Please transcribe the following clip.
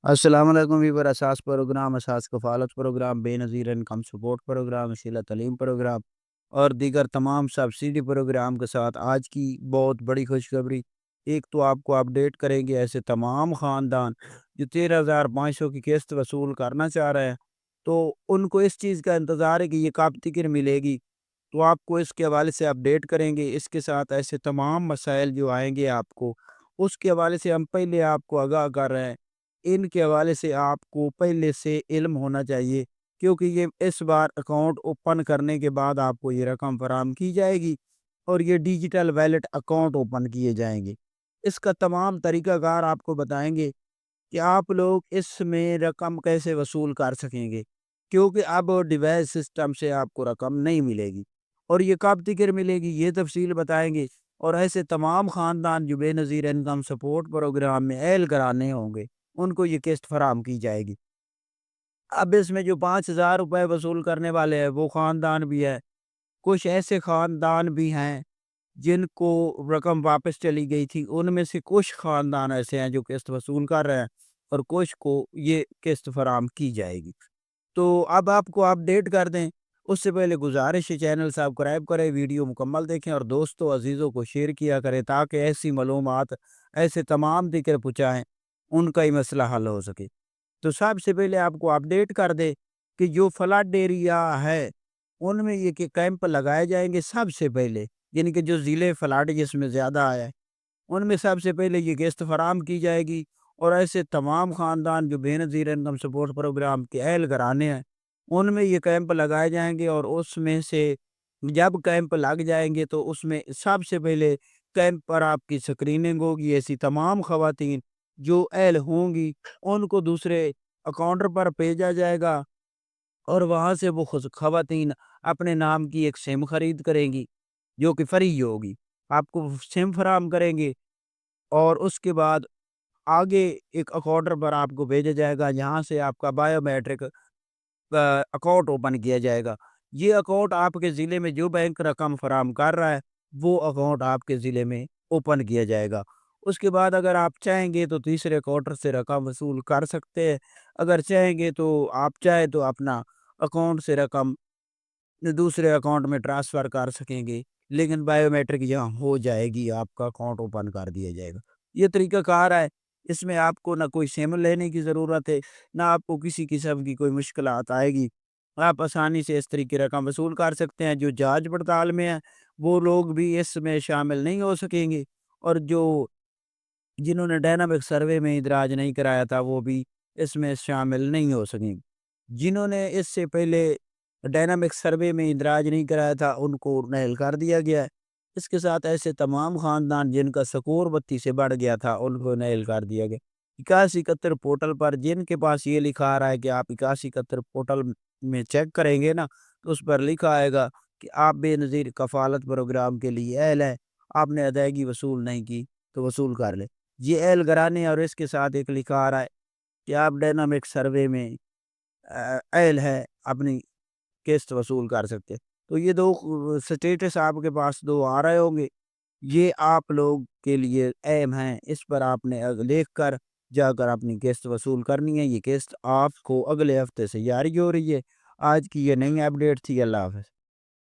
السلام علیکم ویور اساس پروگرام اساس کفالت پروگرام بے نظیر انکم سپورٹ پروگرام وسیلہ تعلیم پروگرام اور دیگر تمام سبسڈی پروگرام کے ساتھ آج کی بہت بڑی خوشخبری ایک تو آپ کو اپڈیٹ کریں گے ایسے تمام خاندان جو 13,500 کی قسط وصول کرنا چاہ رہے ہیں تو ان کو اس چیز کا انتظار ہے کہ یہ کب تک ملے گی، تو آپ کو اس کے حوالے سے اپڈیٹ کریں گے۔ اس کے ساتھ ایسے تمام مسائل جو آئیں گے آپ کو اس کے حوالے سے ہم پہلے آپ کو آگاہ کر رہے ہیں۔ ان کے حوالے سے آپ کو پہلے سے علم ہونا چاہیے کیونکہ یہ اس بار اکاؤنٹ اوپن کرنے کے بعد آپ کو یہ رقم فراہم کی جائے گی اور یہ ڈیجیٹل ویلٹ اکاؤنٹ اوپن کیے جائیں گے۔ اس کا تمام طریقہ کار آپ کو بتائیں گے کہ آپ لوگ اس میں رقم کیسے وصول کر سکیں گے، کیونکہ اب ڈیوائس سسٹم سے آپ کو رقم نہیں ملے گی اور یہ کب تک ملے گی یہ تفصیل بتائیں گے۔ اور ایسے تمام خاندان جو بے نظیر انکم سپورٹ پروگرام میں اہل کرانے ہوں گے ان کو یہ قسط فراہم کی جائے گی۔ اب اس میں جو 5,000 روپے وصول کرنے والے ہیں وہ خاندان بھی ہے، کچھ ایسے خاندان بھی ہیں جن کو رقم واپس چلی گئی تھی، ان میں سے کچھ خاندان ایسے ہیں جو قسط وصول کر رہے ہیں اور کچھ کو یہ قسط فراہم کی جائے گی۔ تو اب آپ کو اپڈیٹ کر دیں اس سے پہلے گزارش ہے چینل سبسکرائب کریں، ویڈیو مکمل دیکھیں اور دوستوں عزیزوں کو شیئر کیا کریں تاکہ ایسی معلومات ایسے تمام ذکر پہنچائیں ان کا ہی مسئلہ حل ہو سکے۔ تو سب سے پہلے آپ کو اپڈیٹ کر دے کہ جو فلڈ ایریا ہے ان میں یہ کہ کیمپ لگائے جائیں گے سب سے پہلے، یعنی کہ جو ضلع فلڈ جس میں زیادہ آیا ہے ان میں سب سے پہلے یہ قسط فراہم کی جائے گی۔ اور ایسے تمام خاندان جو بے نظیر انکم سپورٹ پروگرام کے اہل گھرانے ہیں ان میں یہ کیمپ لگائے جائیں گے اور اس میں سے جب کیمپ لگ جائیں گے تو اس میں سب سے پہلے کیمپ پر آپ کی سکریننگ ہوگی۔ ایسی تمام خواتین جو اہل ہوں گی ان کو دوسرے اکاؤنٹر پر بھیجا جائے گا اور وہاں سے وہ خواتین اپنے نام کی ایک سم خرید کریں گی جو کہ فری ہوگی، آپ کو سم فراہم کریں گے اور اس کے بعد آگے ایک اکاؤنٹر پر آپ کو بھیجا جائے گا جہاں سے آپ کا بایو میٹرک اکاؤنٹ اوپن کیا جائے گا۔ یہ اکاؤنٹ آپ کے ضلع میں جو بینک رقم فراہم کر رہا ہے وہ اکاؤنٹ آپ کے ضلع میں اوپن کیا جائے گا۔ اس کے بعد اگر آپ چاہیں گے تو تیسرے کوارٹر سے رقم وصول کر سکتے ہیں، اگر چاہیں گے تو آپ چاہیں تو اپنا اکاؤنٹ سے رقم دوسرے اکاؤنٹ میں ٹرانسفر کر سکیں گے، لیکن بایو میٹرک یہاں ہو جائے گی، آپ کا اکاؤنٹ اوپن کر دیا جائے گا۔ یہ طریقہ کار ہے، اس میں آپ کو نہ کوئی سم لینے کی ضرورت ہے نہ آپ کو کسی قسم کی کوئی مشکلات آئے گی، آپ آسانی سے اس طریقے رقم وصول کر سکتے ہیں۔ جو جانچ پڑتال میں ہیں وہ لوگ بھی اس میں شامل نہیں ہو سکیں گے اور جنہوں نے ڈائنامک سروے میں اندراج نہیں کرایا تھا وہ بھی اس میں شامل نہیں ہو سکیں۔ جنہوں نے اس سے پہلے ڈائنامک سروے میں اندراج نہیں کرایا تھا ان کو نہل کر دیا گیا ہے۔ اس کے ساتھ ایسے تمام خاندان جن کا سکور 32 سے بڑھ گیا تھا ان کو نہل کر دیا گیا۔ 8171 پورٹل پر جن کے پاس یہ لکھا آ رہا ہے کہ آپ 8171 پورٹل میں چیک کریں گے نا تو اس پر لکھا آئے گا کہ آپ بے نظیر کفالت پروگرام کے لیے اہل ہے، آپ نے ادائیگی وصول نہیں کی تو وصول کر لے۔ یہ اہل گرانے اور اس کے ساتھ ایک لکھا آ رہا ہے کہ آپ ڈائنامک سروے میں اہل ہے، اپنی قسط وصول کر سکتے۔ تو یہ دو سٹیٹس آپ کے پاس دو آ رہے ہوں گے، یہ آپ لوگ کے لیے اہم ہیں، اس پر آپ نے دیکھ کر جا کر اپنی قسط وصول کرنی ہے۔ یہ قسط آپ کو اگلے ہفتے سے جاری ہو رہی ہے۔ آج کی یہ نئی اپڈیٹ تھی، اللہ حافظ۔